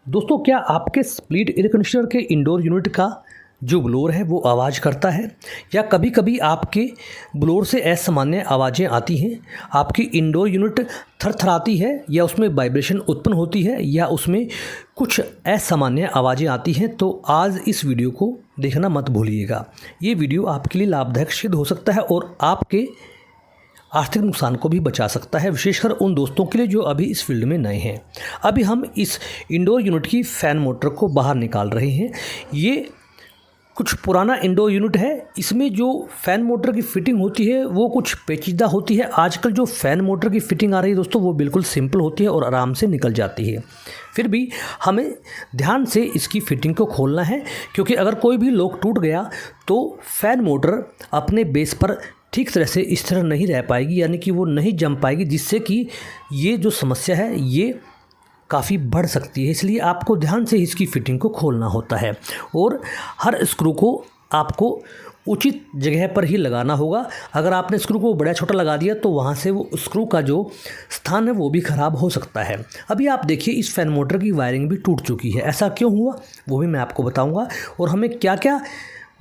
दोस्तों, क्या आपके स्प्लिट एयर कंडीशनर के इंडोर यूनिट का जो ब्लोअर है वो आवाज़ करता है, या कभी कभी आपके ब्लोअर से असामान्य आवाज़ें आती हैं? आपकी इंडोर यूनिट थरथराती है, या उसमें वाइब्रेशन उत्पन्न होती है, या उसमें कुछ असामान्य आवाज़ें आती हैं? तो आज इस वीडियो को देखना मत भूलिएगा। ये वीडियो आपके लिए लाभदायक सिद्ध हो सकता है और आपके आर्थिक नुकसान को भी बचा सकता है, विशेषकर उन दोस्तों के लिए जो अभी इस फील्ड में नए हैं। अभी हम इस इंडोर यूनिट की फ़ैन मोटर को बाहर निकाल रहे हैं। ये कुछ पुराना इंडोर यूनिट है। इसमें जो फ़ैन मोटर की फ़िटिंग होती है वो कुछ पेचीदा होती है। आजकल जो फ़ैन मोटर की फ़िटिंग आ रही है दोस्तों, वो बिल्कुल सिंपल होती है और आराम से निकल जाती है। फिर भी हमें ध्यान से इसकी फ़िटिंग को खोलना है, क्योंकि अगर कोई भी लॉक टूट गया तो फ़ैन मोटर अपने बेस पर ठीक तरह से स्थिर नहीं रह पाएगी, यानी कि वो नहीं जम पाएगी, जिससे कि ये जो समस्या है ये काफ़ी बढ़ सकती है। इसलिए आपको ध्यान से इसकी फ़िटिंग को खोलना होता है और हर स्क्रू को आपको उचित जगह पर ही लगाना होगा। अगर आपने स्क्रू को बड़ा छोटा लगा दिया तो वहाँ से वो स्क्रू का जो स्थान है वो भी ख़राब हो सकता है। अभी आप देखिए, इस फ़ैन मोटर की वायरिंग भी टूट चुकी है। ऐसा क्यों हुआ वो भी मैं आपको बताऊँगा, और हमें क्या क्या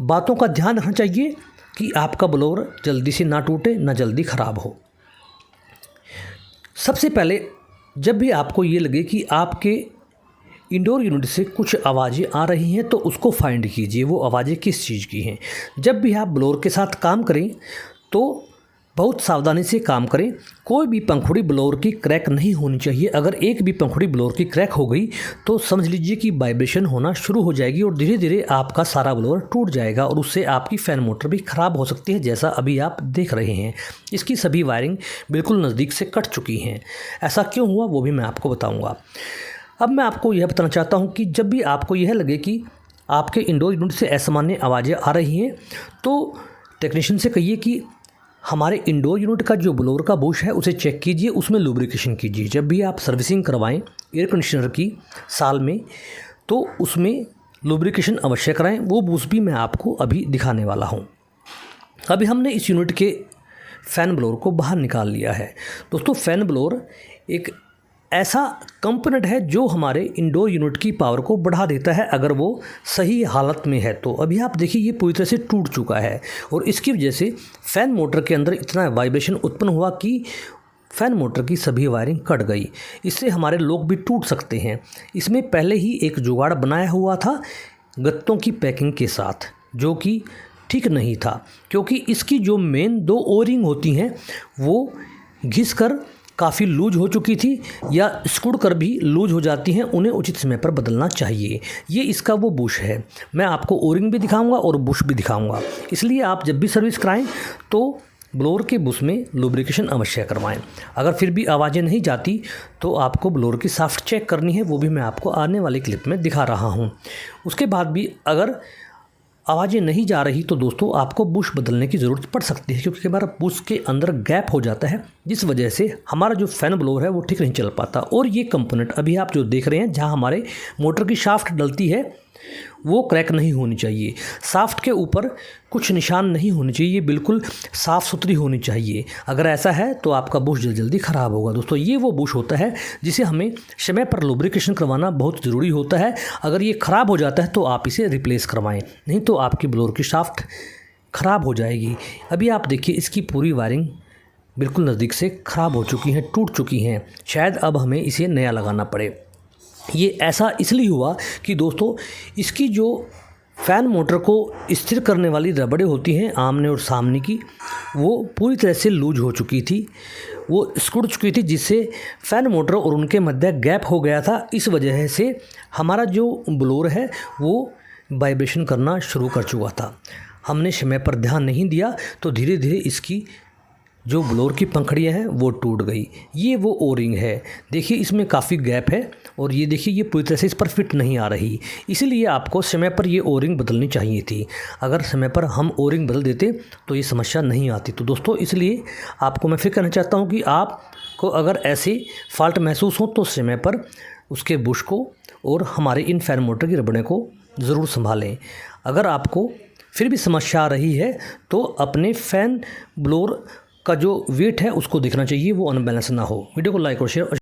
बातों का ध्यान रखना चाहिए कि आपका ब्लोअर जल्दी से ना टूटे, ना जल्दी ख़राब हो। सबसे पहले, जब भी आपको ये लगे कि आपके इंडोर यूनिट से कुछ आवाज़ें आ रही हैं, तो उसको फाइंड कीजिए वो आवाज़ें किस चीज़ की हैं। जब भी आप ब्लोअर के साथ काम करें तो बहुत सावधानी से काम करें। कोई भी पंखुड़ी ब्लोअर की क्रैक नहीं होनी चाहिए। अगर एक भी पंखुड़ी ब्लोअर की क्रैक हो गई तो समझ लीजिए कि वाइब्रेशन होना शुरू हो जाएगी और धीरे धीरे आपका सारा ब्लोअर टूट जाएगा और उससे आपकी फ़ैन मोटर भी ख़राब हो सकती है, जैसा अभी आप देख रहे हैं। इसकी सभी वायरिंग बिल्कुल नज़दीक से कट चुकी हैं। ऐसा क्यों हुआ वो भी मैं आपको बताऊँगा। अब मैं आपको यह बताना चाहता हूँ कि जब भी आपको यह लगे कि आपके इंडोर यूनिट से असामान्य आवाज़ें आ रही हैं, तो टेक्नीशियन से कहिए कि हमारे इंडोर यूनिट का जो ब्लोअर का बुश है उसे चेक कीजिए, उसमें लुब्रिकेशन कीजिए। जब भी आप सर्विसिंग करवाएं एयर कंडीशनर की साल में, तो उसमें लुब्रिकेशन अवश्य कराएं। वो बुश भी मैं आपको अभी दिखाने वाला हूं। अभी हमने इस यूनिट के फ़ैन ब्लोअर को बाहर निकाल लिया है। दोस्तों, फ़ैन ब्लोअर एक ऐसा कंपोनेंट है जो हमारे इंडोर यूनिट की पावर को बढ़ा देता है, अगर वो सही हालत में है तो। अभी आप देखिए, ये पूरी तरह से टूट चुका है और इसकी वजह से फ़ैन मोटर के अंदर इतना वाइब्रेशन उत्पन्न हुआ कि फ़ैन मोटर की सभी वायरिंग कट गई। इससे हमारे लॉक भी टूट सकते हैं। इसमें पहले ही एक जुगाड़ बनाया हुआ था गत्तों की पैकिंग के साथ, जो कि ठीक नहीं था, क्योंकि इसकी जो मेन दो ओरिंग होती हैं वो घिस कर काफ़ी लूज हो चुकी थी, या सिकुड़ कर भी लूज हो जाती हैं। उन्हें उचित समय पर बदलना चाहिए। ये इसका वो बुश है। मैं आपको ओरिंग भी दिखाऊंगा और बुश भी दिखाऊंगा। इसलिए आप जब भी सर्विस कराएं तो ब्लोअर के बुश में लुब्रिकेशन अवश्य करवाएं। अगर फिर भी आवाज़ें नहीं जाती तो आपको ब्लोअर की शाफ्ट चेक करनी है, वो भी मैं आपको आने वाली क्लिप में दिखा रहा हूँ। उसके बाद भी अगर आवाज़ें नहीं जा रही तो दोस्तों आपको बुश बदलने की ज़रूरत पड़ सकती है, क्योंकि हमारा बुश के अंदर गैप हो जाता है, जिस वजह से हमारा जो फ़ैन ब्लोअर है वो ठीक नहीं चल पाता। और ये कंपोनेंट अभी आप जो देख रहे हैं, जहां हमारे मोटर की शाफ्ट डलती है, वो क्रैक नहीं होनी चाहिए। शाफ्ट के ऊपर कुछ निशान नहीं होने चाहिए, ये बिल्कुल साफ़ सुथरी होनी चाहिए। अगर ऐसा है तो आपका बुश जल्दी ख़राब होगा। दोस्तों, ये वो बुश होता है जिसे हमें समय पर लुब्रिकेशन करवाना बहुत ज़रूरी होता है। अगर ये ख़राब हो जाता है तो आप इसे रिप्लेस करवाएं, नहीं तो आपकी ब्लोअर की शाफ्ट ख़राब हो जाएगी। अभी आप देखिए, इसकी पूरी वायरिंग बिल्कुल नज़दीक से ख़राब हो चुकी हैं, टूट चुकी हैं। शायद अब हमें इसे नया लगाना पड़े। ये ऐसा इसलिए हुआ कि दोस्तों, इसकी जो फ़ैन मोटर को स्थिर करने वाली रबड़ें होती हैं आमने और सामने की, वो पूरी तरह से लूज हो चुकी थी, वो सिकुड़ चुकी थी, जिससे फ़ैन मोटर और उनके मध्य गैप हो गया था। इस वजह से हमारा जो ब्लोअर है वो वाइब्रेशन करना शुरू कर चुका था। हमने समय पर ध्यान नहीं दिया तो धीरे धीरे इसकी जो ब्लोअर की पंखड़ियाँ हैं वो टूट गई। ये वो ओरिंग है। देखिए, इसमें काफ़ी गैप है और ये देखिए, ये पूरी तरह से इस पर फिट नहीं आ रही। इसीलिए आपको समय पर ये ओरिंग बदलनी चाहिए थी। अगर समय पर हम ओरिंग बदल देते तो ये समस्या नहीं आती। तो दोस्तों, इसलिए आपको मैं फिर कहना चाहता हूँ कि आपको अगर ऐसे फॉल्ट महसूस हो तो समय पर उसके बुश को और हमारे इन फ़ैन मोटर की रबड़े को ज़रूर संभालें। अगर आपको फिर भी समस्या आ रही है तो अपने फ़ैन ब्लोअर का जो वेट है उसको देखना चाहिए, वो अनबैलेंस ना हो। वीडियो को लाइक और शेयर